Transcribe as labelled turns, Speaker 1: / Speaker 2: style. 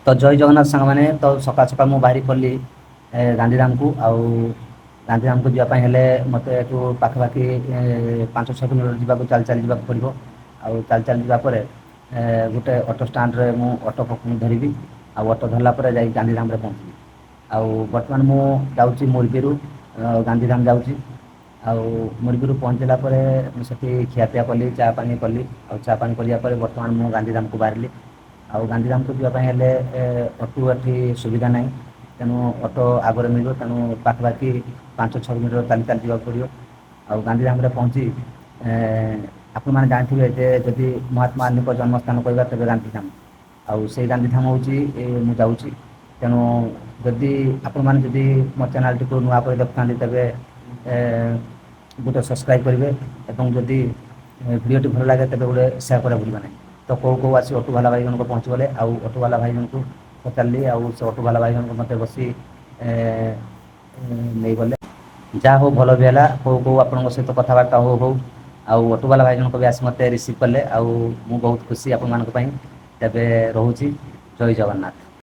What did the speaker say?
Speaker 1: तो जय जगन्नाथ सांग मैंने तो सकाल सकाल मु बाहरी पड़ी गांधीधाम को आउ गांधीधाम को जावाई हेले मत पाखापाखि 5-6 किलोमीटर जावाक चल चल जावाक पड़ो आउ चल चल जावापर गोटे ऑटो स्टैंड रे मु ऑटो धरबी आउ ऑटो धरला जाई गांधीधाम रे पहुँचबी आउ बर्तमान मु जाऊँगी मुरबीरू गांधीधाम जाऊँगी आउ मुरबीरू पहुँचला से खियापिया कली चा पानी कली आउ चा पानी करिया बर्तमान मु गांधीधाम को बाहरी आउ गांधीधाम को जावाई हेले ऑटो एठी सुविधा नहीं तेणु ऑटो आगे मिल तेणु पाखापाखि 5-6 किलोमीटर चली चली जावाक पड़ो आउ गांधीधाम रे पहुँची आपण मैंने जानते जे जदि महात्मा गांधी जन्मस्थान कहवा तेज गांधीधाम आउ से गांधीधाम हूँ मुझे तेणु जदि आपण मैंने जदि मो चैनल टी नुआ कर देखुं तेज गोटे सब्सक्राइब करेंगे और जदि वीडियो भल लगे तेज गोटे सेयार करा भूलना नहीं तो कौ कौ आसी ऑटो वाला भाई जन को पहुँचगले आउ ऑटो वाला भाई जन को पचारि आउ से ऑटो वाला भाई जन को मत बसी नहीं गले जहाँ हो भल भी है कौ कौ आप सहित कथबार्ता हो आउ ऑटो वाला भाई जन को भी आस मत रिसीव कले आउ बहुत खुशी आपण मानक तेज रोचे जय जगन्नाथ।